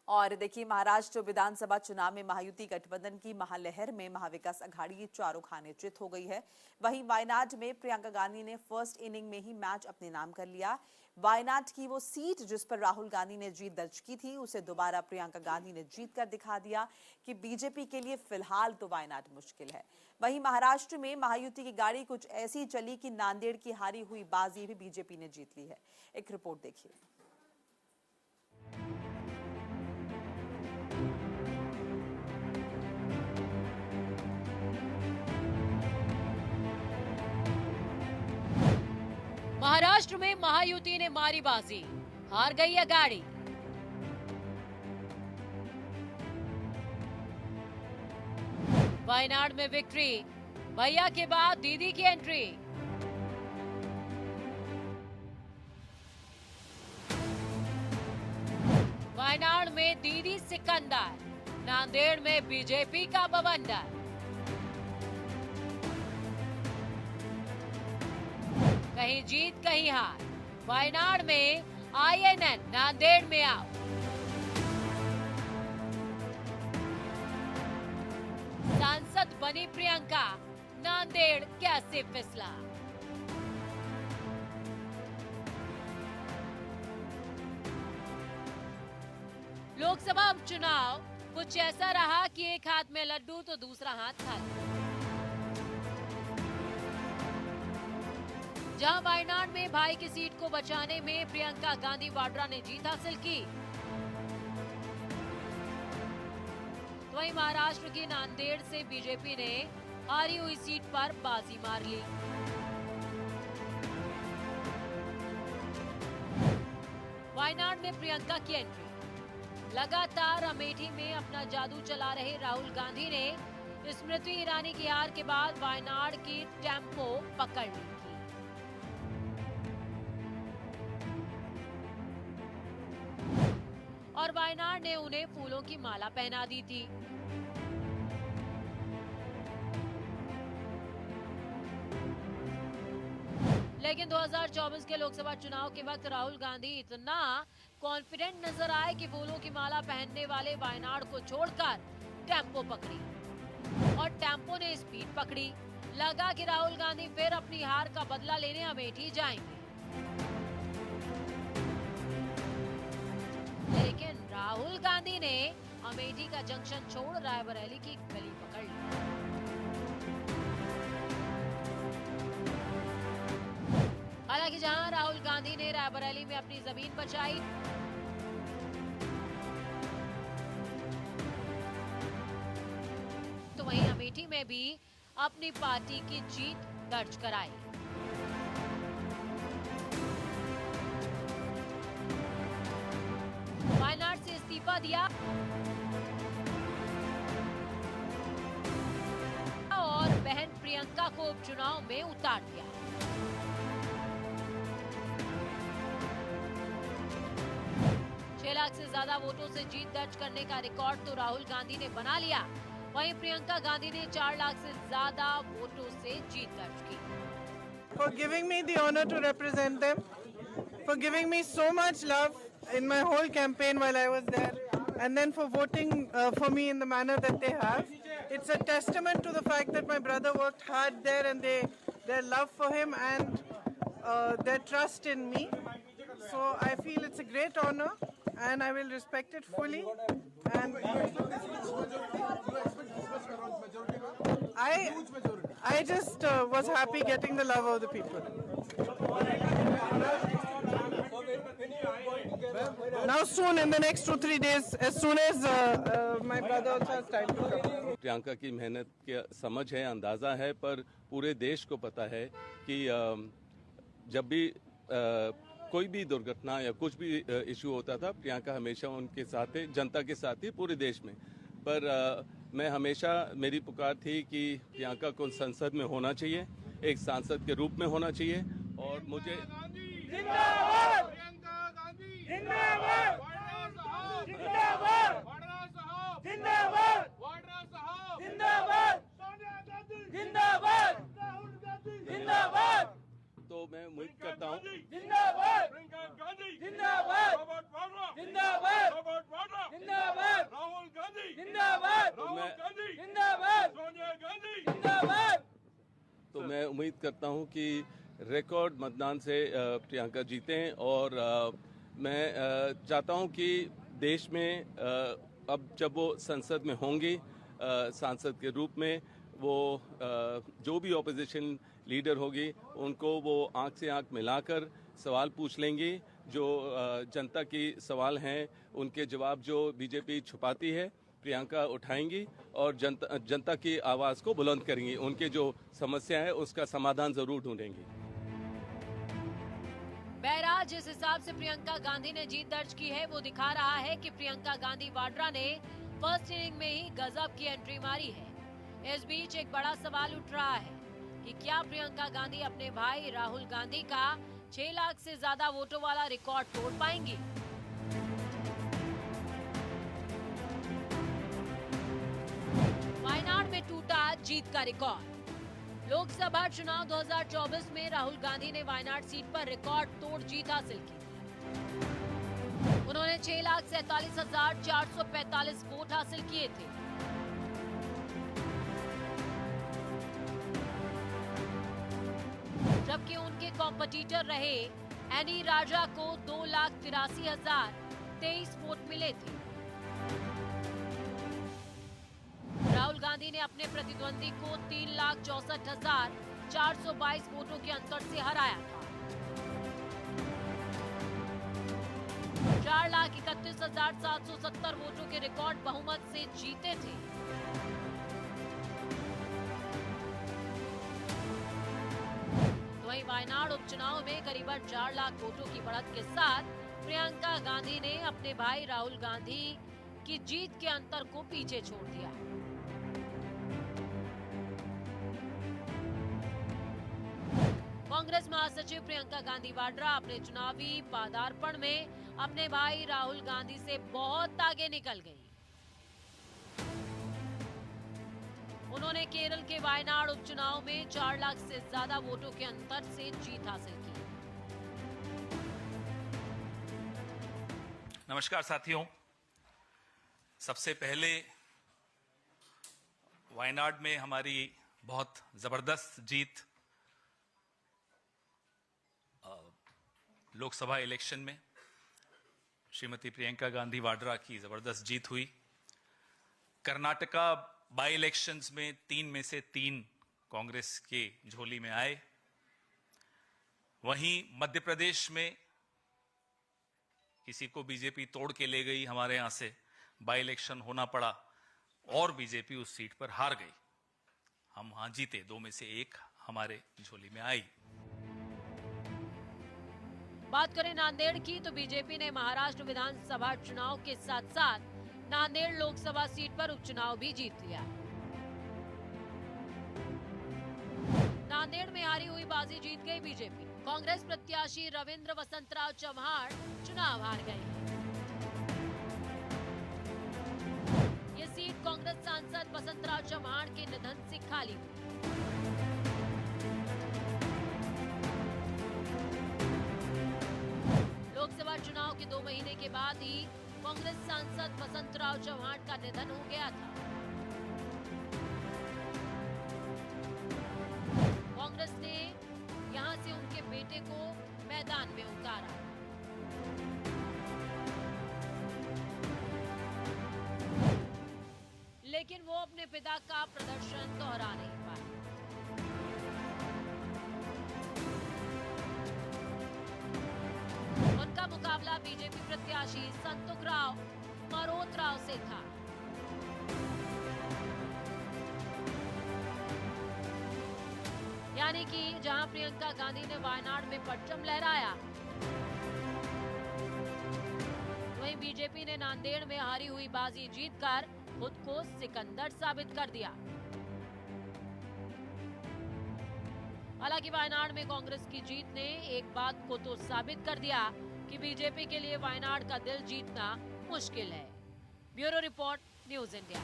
और देखिए, महाराष्ट्र विधानसभा चुनाव में महायुति गठबंधन की महालहर में महाविकास अघाड़ी चारों खाने चित हो गई है। वहीं वायनाड में प्रियंका गांधी ने फर्स्ट इनिंग में ही मैच अपने नाम कर लिया। वायनाड की वो सीट जिस पर राहुल गांधी ने जीत दर्ज की थी, उसे दोबारा प्रियंका गांधी ने जीत कर दिखा दिया कि बीजेपी के लिए फिलहाल तो वायनाड मुश्किल है। वहीं महाराष्ट्र में महायुति की गाड़ी कुछ ऐसी चली कि नांदेड़ की हारी हुई बाजी भी बीजेपी ने जीत ली है। एक रिपोर्ट देखिए। महाराष्ट्र में महायुति ने मारी बाजी, हार गई है गाड़ी। वायनाड में विक्ट्री, भैया के बाद दीदी की एंट्री। वायनाड में दीदी सिकंदर, नांदेड़ में बीजेपी का बवंडर। कहीं जीत कहीं हार, वायनाड में INN, नांदेड़ में आओ। सांसद बनी प्रियंका, नांदेड़ कैसे फिसला। लोकसभा उपचुनाव कुछ ऐसा रहा कि एक हाथ में लड्डू तो दूसरा हाथ थाली। जहां वायनाड में भाई की सीट को बचाने में प्रियंका गांधी वाड्रा ने जीत हासिल की, तो वहीं महाराष्ट्र की नांदेड़ से बीजेपी ने हारी हुई सीट पर बाजी मार ली। वायनाड में प्रियंका की एंट्री। लगातार अमेठी में अपना जादू चला रहे राहुल गांधी ने स्मृति ईरानी की हार के बाद वायनाड की टेम्पो पकड़ ली। और वायनाड ने उन्हें फूलों की माला पहना दी थी। लेकिन 2024 के लोकसभा चुनाव के वक्त राहुल गांधी इतना कॉन्फिडेंट नजर आए कि फूलों की माला पहनने वाले वायनाड को छोड़कर टेम्पो पकड़ी और टेम्पो ने स्पीड पकड़ी। लगा कि राहुल गांधी फिर अपनी हार का बदला लेने अमेठी जाएंगे, लेकिन राहुल गांधी ने अमेठी का जंक्शन छोड़ रायबरेली की गली पकड़ ली। हालांकि जहां राहुल गांधी ने रायबरेली में अपनी जमीन बचाई, तो वहीं अमेठी में भी अपनी पार्टी की जीत दर्ज कराई। वायनाड से इस्तीफा दिया और बहन प्रियंका को उपचुनाव में उतार दिया। छह लाख से ज्यादा वोटों से जीत दर्ज करने का रिकॉर्ड तो राहुल गांधी ने बना लिया। वहीं प्रियंका गांधी ने 4 लाख से ज्यादा वोटों से जीत दर्ज की। For giving me the honor to represent them, for giving me so much love in my whole campaign while I was there, and then for voting for me in the manner that they have. It's a testament to the fact that my brother worked hard there, and their love for him and their trust in me. So I feel it's a great honor, and I will respect it fully. And I just was happy getting the love of the people. Now soon, in the next 2-3 days, as soon as my brother also has time to come. Priyanka की मेहनत के समझ है, अंदाज़ा है, पर पूरे देश को पता है कि जब भी कोई भी दुर्घटना या कुछ भी इशू होता था, प्रियंका हमेशा उनके साथ है, जनता के साथ ही पूरे देश में। पर मैं हमेशा, मेरी पुकार थी कि प्रियंका को संसद में होना चाहिए, एक सांसद के रूप में होना चाहिए। और मुझे तो मैं उम्मीद करता हूँ जिंदाबाद जिंदाबाद जिंदाबाद जिंदाबाद उम्मीद करता हूं कि रिकॉर्ड मतदान से प्रियंका जीतें और मैं चाहता हूं कि देश में अब जब वो संसद में होंगी सांसद के रूप में, वो जो भी ऑपोजिशन लीडर होगी उनको वो आंख से आंख मिलाकर सवाल पूछ लेंगी। जो जनता की सवाल हैं उनके जवाब जो बीजेपी छुपाती है प्रियंका उठाएंगी और जनता की आवाज़ को बुलंद करेंगी। उनके जो समस्या है उसका समाधान जरूर ढूंढेंगी। बहरहाल जिस हिसाब से प्रियंका गांधी ने जीत दर्ज की है वो दिखा रहा है कि प्रियंका गांधी वाड्रा ने फर्स्ट इनिंग में ही गजब की एंट्री मारी है। इस बीच एक बड़ा सवाल उठ रहा है कि क्या प्रियंका गांधी अपने भाई राहुल गांधी का 6 लाख से ज्यादा वोटों वाला रिकॉर्ड तोड़ पाएंगी। वायनाड में टूटा जीत का रिकॉर्ड। लोकसभा चुनाव 2024 में राहुल गांधी ने वायनाड सीट पर रिकॉर्ड तोड़ जीत हासिल की। उन्होंने 6,47,445 वोट हासिल किए थे। जबकि उनके कॉम्पिटिटर रहे एनी राजा को 2,83,023 वोट मिले थे। राहुल गांधी ने अपने प्रतिद्वंदी को 3,64,422 वोटों के अंतर से हराया था। 4,31,770 वोटों के रिकॉर्ड बहुमत से जीते थे। वहीं वायनाड उपचुनाव में करीबन 4 लाख वोटों की बढ़त के साथ प्रियंका गांधी ने अपने भाई राहुल गांधी की जीत के अंतर को पीछे छोड़ दिया। कांग्रेस महासचिव प्रियंका गांधी वाड्रा अपने चुनावी पदार्पण में अपने भाई राहुल गांधी से बहुत आगे निकल गई। उन्होंने केरल के वायनाड उपचुनाव में 4 लाख से ज्यादा वोटों के अंतर से जीत हासिल की। नमस्कार साथियों, सबसे पहले वायनाड में हमारी बहुत जबरदस्त जीत लोकसभा इलेक्शन में श्रीमती प्रियंका गांधी वाड्रा की जबरदस्त जीत हुई। कर्नाटका बाई इलेक्शंस में 3 में से 3 कांग्रेस के झोली में आए। वहीं मध्य प्रदेश में किसी को बीजेपी तोड़ के ले गई, हमारे यहां से बाई इलेक्शन होना पड़ा और बीजेपी उस सीट पर हार गई। हम वहां जीते, 2 में से 1 हमारे झोली में आई। बात करें नांदेड़ की तो बीजेपी ने महाराष्ट्र विधानसभा चुनाव के साथ साथ नांदेड़ लोकसभा सीट पर उपचुनाव भी जीत लिया। नांदेड़ में हारी हुई बाजी जीत गई बीजेपी। कांग्रेस प्रत्याशी रविंद्र वसंतराव चव्हाण चुनाव हार गए। ये सीट कांग्रेस सांसद वसंतराव चव्हाण के निधन से खाली हुई। लोकसभा चुनाव के 2 महीने के बाद ही कांग्रेस सांसद वसंतराव चव्हाण का निधन हो गया था। कांग्रेस ने यहां से उनके बेटे को मैदान में उतारा। लेकिन वो अपने पिता का प्रदर्शन दोहरा नहीं पाए। उनका मुकाबला बीजेपी प्रत्याशी संतुकराव मरोतराव से था। यानी कि जहां प्रियंका गांधी ने वायनाड में परचम लहराया, वहीं बीजेपी ने नांदेड़ में हारी हुई बाजी जीतकर खुद को सिकंदर साबित कर दिया। हालांकि वायनाड में कांग्रेस की जीत ने एक बात को तो साबित कर दिया कि बीजेपी के लिए वायनाड का दिल जीतना मुश्किल है। Bureau report, news India.